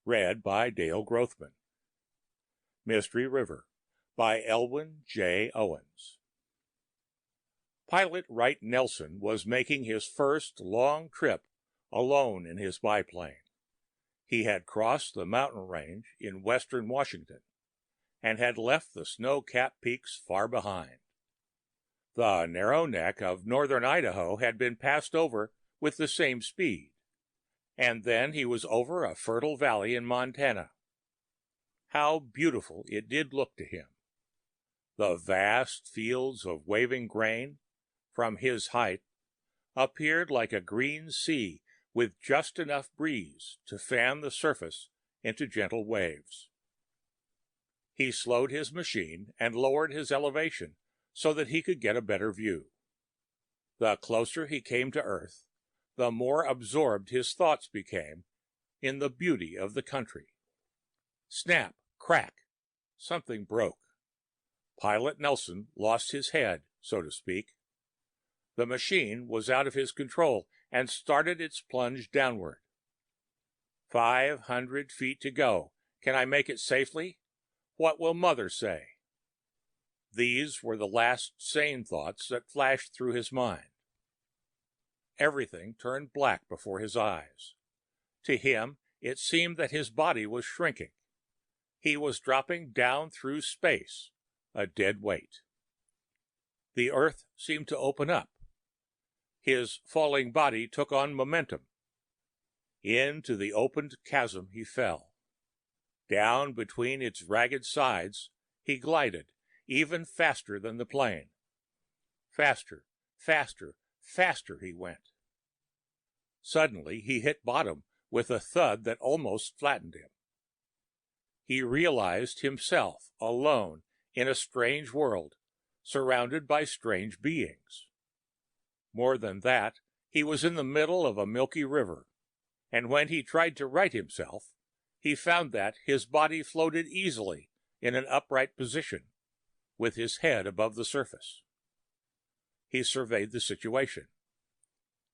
Read by Dale Grothman. Mystery River by Elwin J. Owens. Pilot Wright Nelson was making his first long trip alone in his biplane. He had crossed the mountain range in western Washington and had left the snow-capped peaks far behind. The narrow neck of northern Idaho had been passed over with the same speed, and then he was over a fertile valley in Montana. How beautiful it did look to him! The vast fields of waving grain, from his height, appeared like a green sea with just enough breeze to fan the surface into gentle waves. He slowed his machine and lowered his elevation so that he could get a better view. The closer he came to Earth, the more absorbed his thoughts became in the beauty of the country. Snap, crack, something broke. Pilot Nelson lost his head, so to speak. The machine was out of his control and started its plunge downward. 500 feet to go. Can I make it safely? What will Mother say? These were the last sane thoughts that flashed through his mind. Everything turned black before his eyes. To him, it seemed that his body was shrinking. He was dropping down through space, a dead weight. The earth seemed to open up. His falling body took on momentum. Into the opened chasm he fell. Down between its ragged sides he glided, even faster than the plane. Faster, faster, faster he went. Suddenly he hit bottom with a thud that almost flattened him. He realized himself alone in a strange world, surrounded by strange beings. More than that, he was in the middle of a milky river, and when he tried to right himself, he found that his body floated easily in an upright position, with his head above the surface. He surveyed the situation.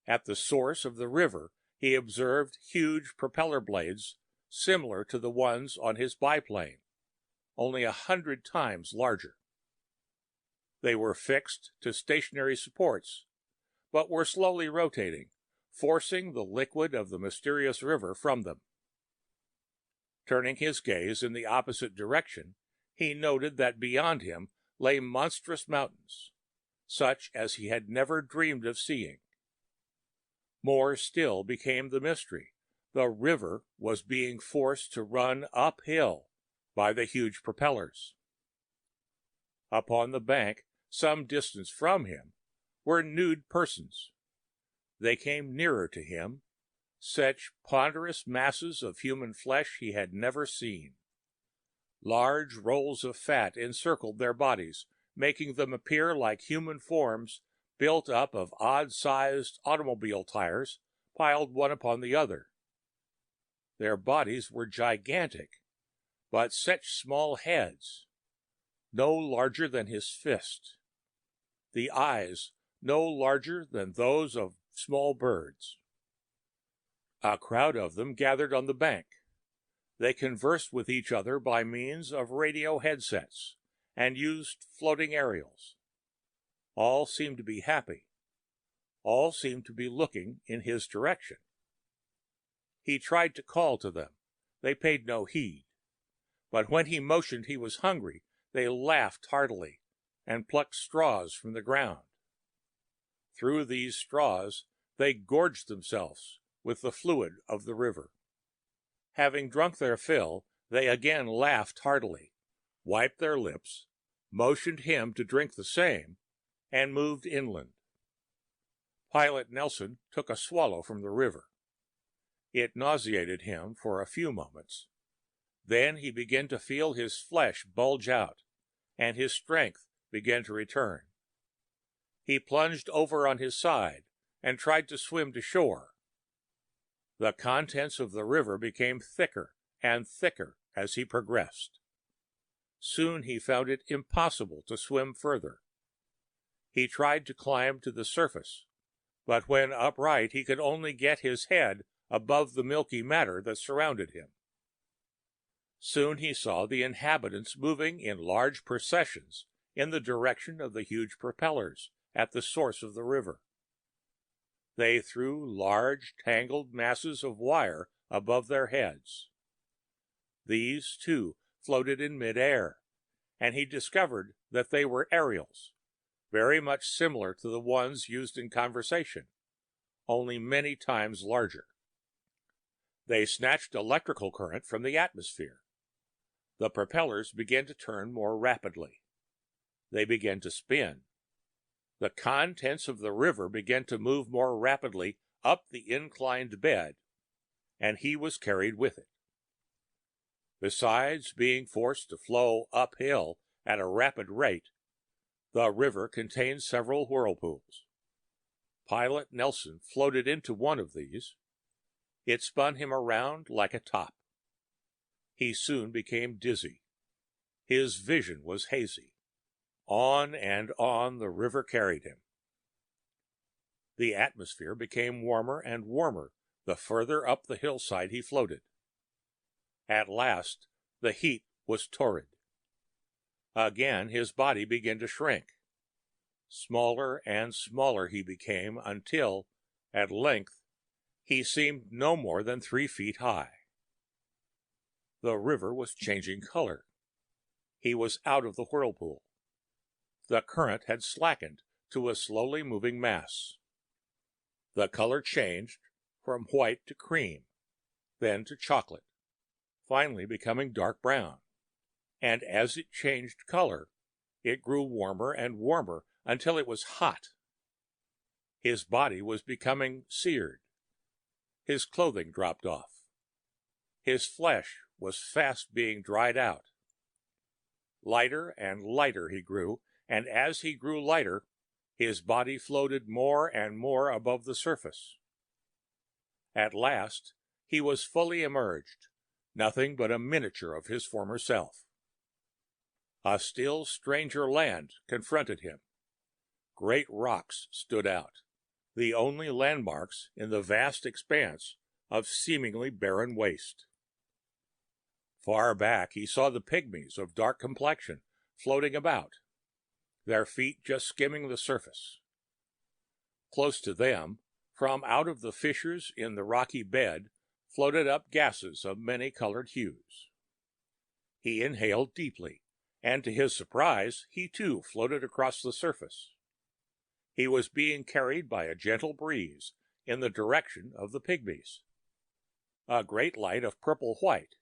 At the source of the river, he observed huge propeller blades similar to the ones on his biplane, only 100 times larger. They were fixed to stationary supports, but were slowly rotating, forcing the liquid of the mysterious river from them. Turning his gaze in the opposite direction, he noted that beyond him lay monstrous mountains, such as he had never dreamed of seeing. More still became the mystery. The river was being forced to run uphill by the huge propellers. Upon the bank, some distance from him, were nude persons. They came nearer to him, such ponderous masses of human flesh he had never seen. Large rolls of fat encircled their bodies, making them appear like human forms built up of odd-sized automobile tires piled one upon the other. Their bodies were gigantic, but such small heads, no larger than his fist. The eyes no larger than those of small birds. A crowd of them gathered on the bank. They conversed with each other by means of radio headsets and used floating aerials. All seemed to be happy. All seemed to be looking in his direction. He tried to call to them. They paid no heed. But when he motioned he was hungry, they laughed heartily and plucked straws from the ground. Through these straws, they gorged themselves with the fluid of the river. Having drunk their fill, they again laughed heartily, wiped their lips, motioned him to drink the same, and moved inland. Pilot Nelson took a swallow from the river. It nauseated him for a few moments. Then he began to feel his flesh bulge out, and his strength began to return. He plunged over on his side and tried to swim to shore. The contents of the river became thicker and thicker as he progressed. Soon he found it impossible to swim further. He tried to climb to the surface, but when upright he could only get his head above the milky matter that surrounded him. Soon he saw the inhabitants moving in large processions in the direction of the huge propellers at the source of the river. They threw large, tangled masses of wire above their heads. These, too, floated in mid-air, and he discovered that they were aerials, very much similar to the ones used in conversation, only many times larger. They snatched electrical current from the atmosphere. The propellers began to turn more rapidly. They began to spin. The contents of the river began to move more rapidly up the inclined bed, and he was carried with it. Besides being forced to flow uphill at a rapid rate, the river contained several whirlpools. Pilot Nelson floated into one of these. It spun him around like a top. He soon became dizzy. His vision was hazy. On and on the river carried him. The atmosphere became warmer and warmer the further up the hillside he floated. At last, the heat was torrid. Again, his body began to shrink. Smaller and smaller he became until, at length, he seemed no more than 3 feet high. The river was changing color. He was out of the whirlpool. The current had slackened to a slowly moving mass. The color changed from white to cream, then to chocolate, finally becoming dark brown. And as it changed color, it grew warmer and warmer until it was hot. His body was becoming seared. His clothing dropped off. His flesh was fast being dried out. Lighter and lighter he grew, and as he grew lighter, his body floated more and more above the surface. At last, he was fully emerged, nothing but a miniature of his former self. A still stranger land confronted him. Great rocks stood out, the only landmarks in the vast expanse of seemingly barren waste. Far back he saw the pygmies of dark complexion floating about, their feet just skimming the surface. Close to them, from out of the fissures in the rocky bed, floated up gases of many-colored hues. He inhaled deeply, and to his surprise, he too floated across the surface. He was being carried by a gentle breeze in the direction of the pygmies. A great light of purple-white,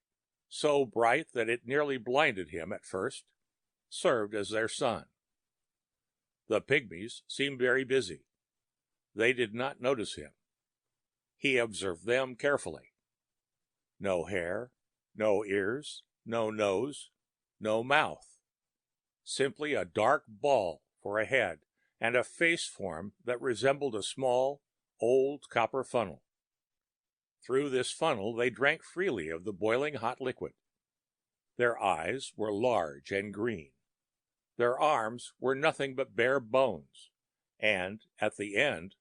so bright that it nearly blinded him at first, served as their sun. The pygmies seemed very busy. They did not notice him. He observed them carefully. No hair, no ears, no nose, no mouth. Simply a dark ball for a head and a face form that resembled a small, old copper funnel. Through this funnel they drank freely of the boiling hot liquid. Their eyes were large and green. Their arms were nothing but bare bones, and, at the end,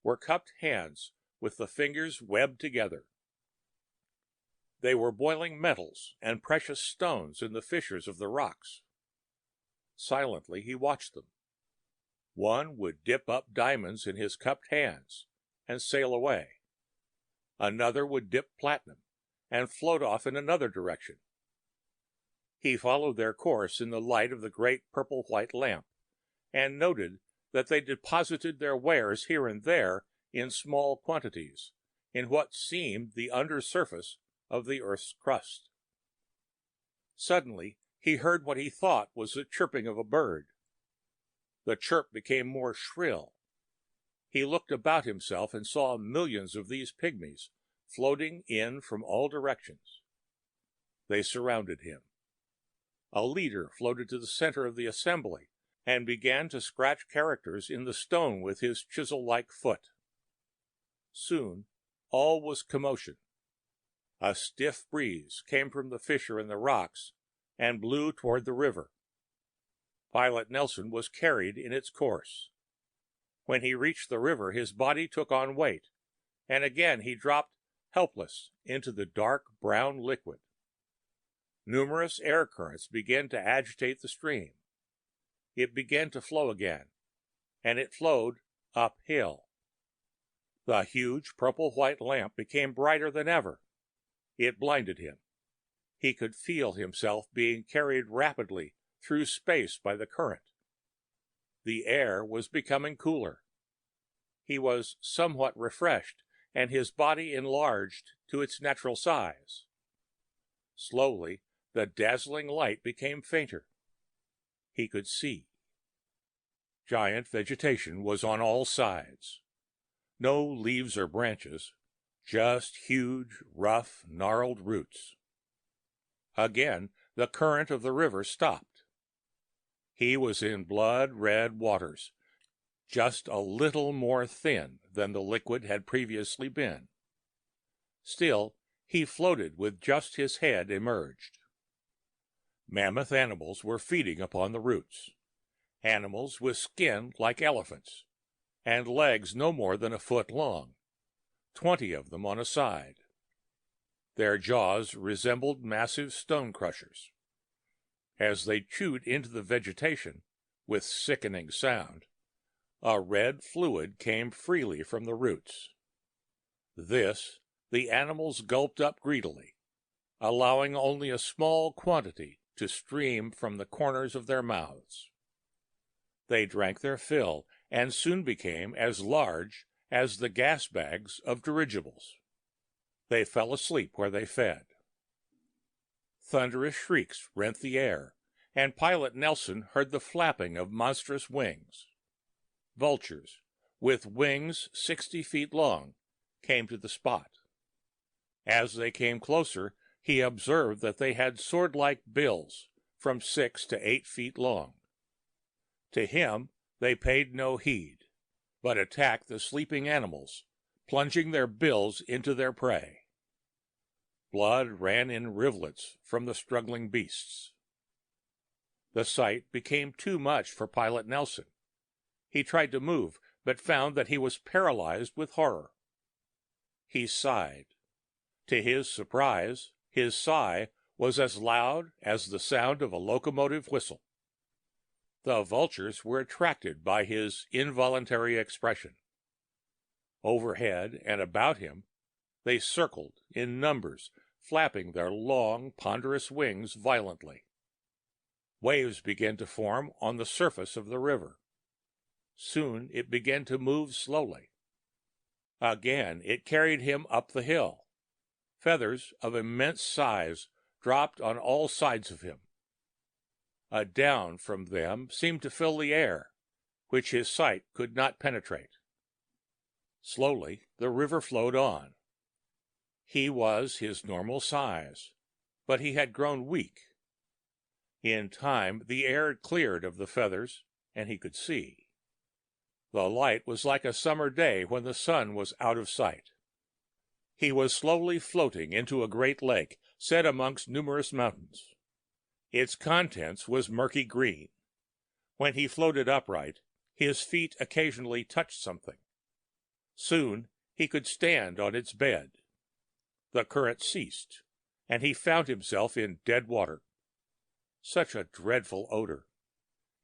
were cupped hands with the fingers webbed together. They were boiling metals and precious stones in the fissures of the rocks. Silently he watched them. One would dip up diamonds in his cupped hands and sail away. Another would dip platinum and float off in another direction. He followed their course in the light of the great purple-white lamp, and noted that they deposited their wares here and there in small quantities, in what seemed the under surface of the earth's crust. Suddenly he heard what he thought was the chirping of a bird. The chirp became more shrill. He looked about himself and saw millions of these pygmies floating in from all directions. They surrounded him. A leader floated to the center of the assembly and began to scratch characters in the stone with his chisel-like foot. Soon all was commotion. A stiff breeze came from the fissure in the rocks and blew toward the river. Pilot Nelson was carried in its course. When he reached the river, his body took on weight, and again he dropped helpless into the dark brown liquid. Numerous air currents began to agitate the stream. It began to flow again, and it flowed uphill. The huge purple-white lamp became brighter than ever. It blinded him. He could feel himself being carried rapidly through space by the current. The air was becoming cooler. He was somewhat refreshed, and his body enlarged to its natural size. Slowly, the dazzling light became fainter. He could see. Giant vegetation was on all sides. No leaves or branches, just huge, rough, gnarled roots. Again, the current of the river stopped. He was in blood-red waters, just a little more thin than the liquid had previously been. Still, he floated with just his head emerged. Mammoth animals were feeding upon the roots. Animals with skin like elephants, and legs no more than a foot long, 20 of them on a side. Their jaws resembled massive stone crushers. As they chewed into the vegetation, with sickening sound, a red fluid came freely from the roots. This the animals gulped up greedily, allowing only a small quantity to stream from the corners of their mouths. They drank their fill and soon became as large as the gas bags of dirigibles. They fell asleep where they fed. Thunderous shrieks rent the air, and Pilot Nelson heard the flapping of monstrous wings. Vultures, with wings 60 feet long, came to the spot. As they came closer, he observed that they had sword-like bills from 6 to 8 feet long. To him, they paid no heed, but attacked the sleeping animals, plunging their bills into their prey. Blood ran in rivulets from the struggling beasts. The sight became too much for Pilot Nelson. He tried to move, but found that he was paralyzed with horror. He sighed. To his surprise, his sigh was as loud as the sound of a locomotive whistle. The vultures were attracted by his involuntary expression. Overhead and about him, they circled in numbers, flapping their long, ponderous wings violently. Waves began to form on the surface of the river. Soon it began to move slowly. Again it carried him up the hill. Feathers of immense size dropped on all sides of him. A down from them seemed to fill the air, which his sight could not penetrate. Slowly the river flowed on. He was his normal size, but he had grown weak. In time the air cleared of the feathers, and he could see. The light was like a summer day when the sun was out of sight. He was slowly floating into a great lake set amongst numerous mountains. Its contents was murky green. When he floated upright, his feet occasionally touched something. Soon he could stand on its bed. The current ceased, and he found himself in dead water. Such a dreadful odor.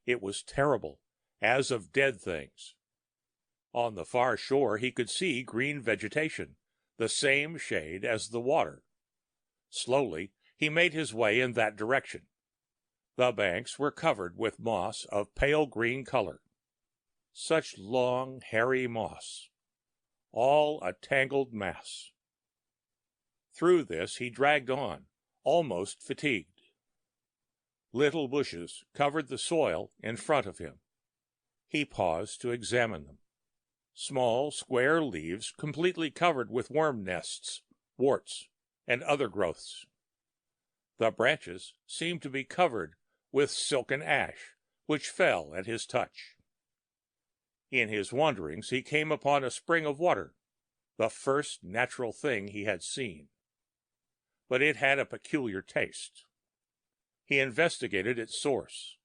It was terrible, as of dead things. On the far shore he could see green vegetation, the same shade as the water. Slowly he made his way in that direction. The banks were covered with moss of pale green color. Such long, hairy moss, all a tangled mass. Through this he dragged on, almost fatigued. Little bushes covered the soil in front of him. He paused to examine them. Small, square leaves completely covered with worm nests, warts, and other growths. The branches seemed to be covered with silken ash, which fell at his touch. In his wanderings he came upon a spring of water, the first natural thing he had seen. But it had a peculiar taste. He investigated its source.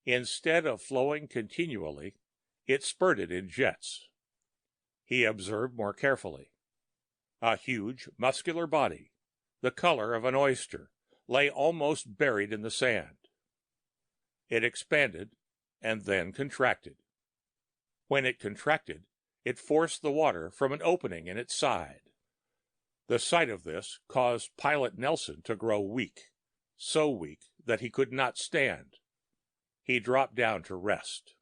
Instead of flowing continually, it spurted in jets. He observed more carefully. A huge, muscular body, the color of an oyster, lay almost buried in the sand. It expanded and then contracted. When it contracted, it forced the water from an opening in its side. The sight of this caused Pilot Nelson to grow weak, so weak that he could not stand. He dropped down to rest.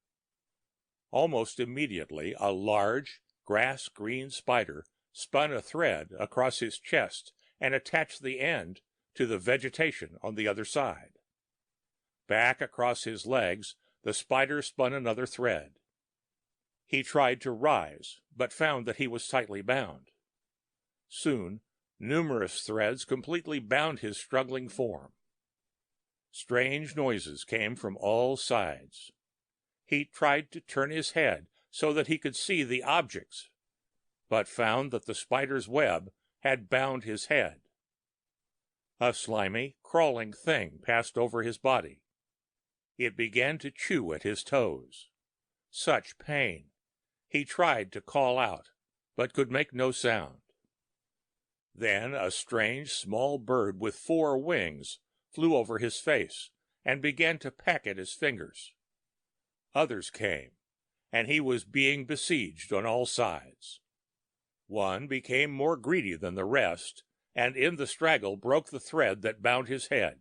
Almost immediately, a large, grass-green spider spun a thread across his chest and attached the end to the vegetation on the other side. Back across his legs, the spider spun another thread. He tried to rise, but found that he was tightly bound. Soon, numerous threads completely bound his struggling form. Strange noises came from all sides. He tried to turn his head so that he could see the objects, but found that the spider's web had bound his head. A slimy, crawling thing passed over his body. It began to chew at his toes. Such pain! He tried to call out, but could make no sound. Then a strange small bird with 4 wings flew over his face and began to peck at his fingers. Others came, and he was being besieged on all sides. One became more greedy than the rest, and in the struggle broke the thread that bound his head.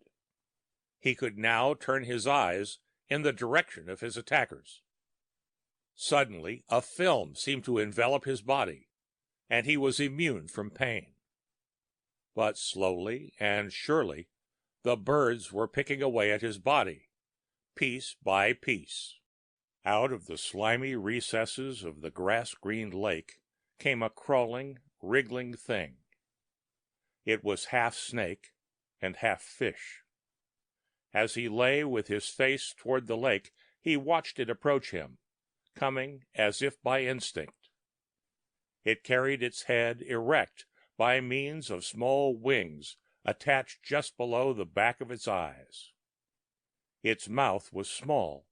He could now turn his eyes in the direction of his attackers. Suddenly, a film seemed to envelop his body, and he was immune from pain. But slowly and surely, the birds were picking away at his body, piece by piece. Out of the slimy recesses of the grass-green lake came a crawling, wriggling thing. It was half snake and half fish. As he lay with his face toward the lake, he watched it approach him, coming as if by instinct. It carried its head erect by means of small wings attached just below the back of its eyes. Its mouth was small,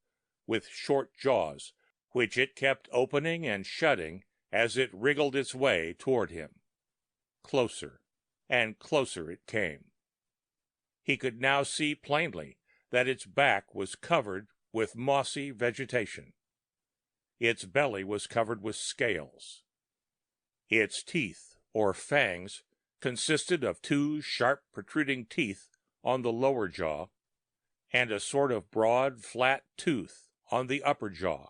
with short jaws, which it kept opening and shutting as it wriggled its way toward him. Closer and closer it came. He could now see plainly that its back was covered with mossy vegetation. Its belly was covered with scales. Its teeth, or fangs, consisted of 2 sharp protruding teeth on the lower jaw, and a sort of broad, flat tooth on the upper jaw.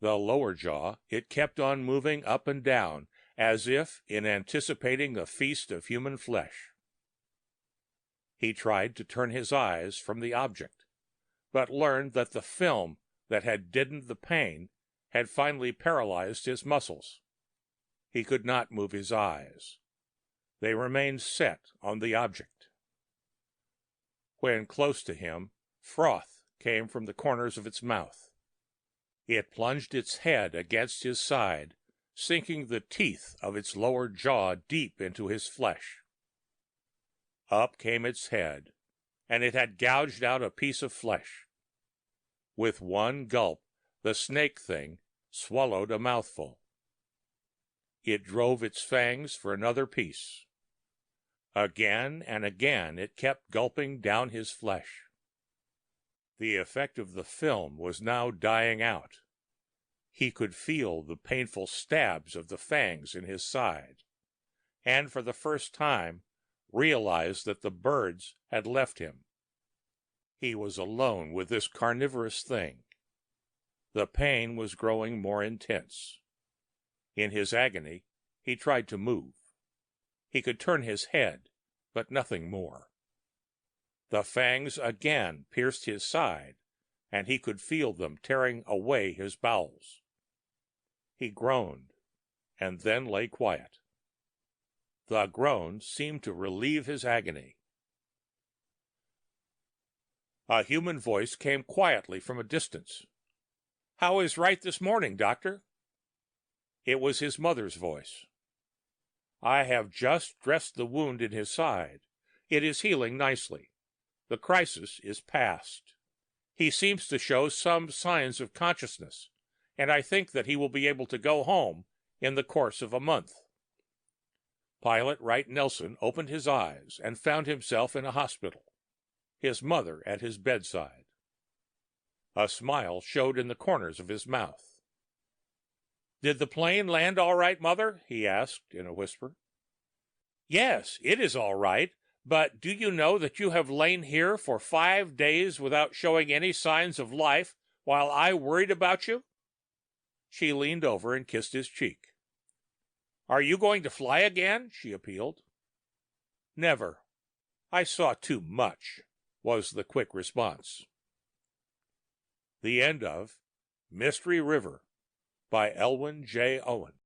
The lower jaw it kept on moving up and down, as if in anticipating the feast of human flesh. He tried to turn his eyes from the object, but learned that the film that had deadened the pain had finally paralyzed his muscles. He could not move his eyes. They remained set on the object. When close to him, froth came from the corners of its mouth. It plunged its head against his side, sinking the teeth of its lower jaw deep into his flesh. Up came its head, and it had gouged out a piece of flesh. With one gulp, the snake thing swallowed a mouthful. It drove its fangs for another piece. Again and again it kept gulping down his flesh. The effect of the film was now dying out. He could feel the painful stabs of the fangs in his side, and for the first time realized that the birds had left him. He was alone with this carnivorous thing. The pain was growing more intense. In his agony, he tried to move. He could turn his head, but nothing more. The fangs again pierced his side, and he could feel them tearing away his bowels. He groaned, and then lay quiet. The groan seemed to relieve his agony. A human voice came quietly from a distance. "How is Wright this morning, doctor?" It was his mother's voice. "I have just dressed the wound in his side. It is healing nicely. The crisis is past. He seems to show some signs of consciousness, and I think that he will be able to go home in the course of a month." Pilot Wright Nelson opened his eyes and found himself in a hospital, his mother at his bedside. A smile showed in the corners of his mouth. "Did the plane land all right, Mother?" he asked in a whisper. "Yes, it is all right. But do you know that you have lain here for 5 days without showing any signs of life while I worried about you?" She leaned over and kissed his cheek. "Are you going to fly again?" she appealed. "Never. I saw too much," was the quick response. The end of Mystery River by Elwin J. Owen.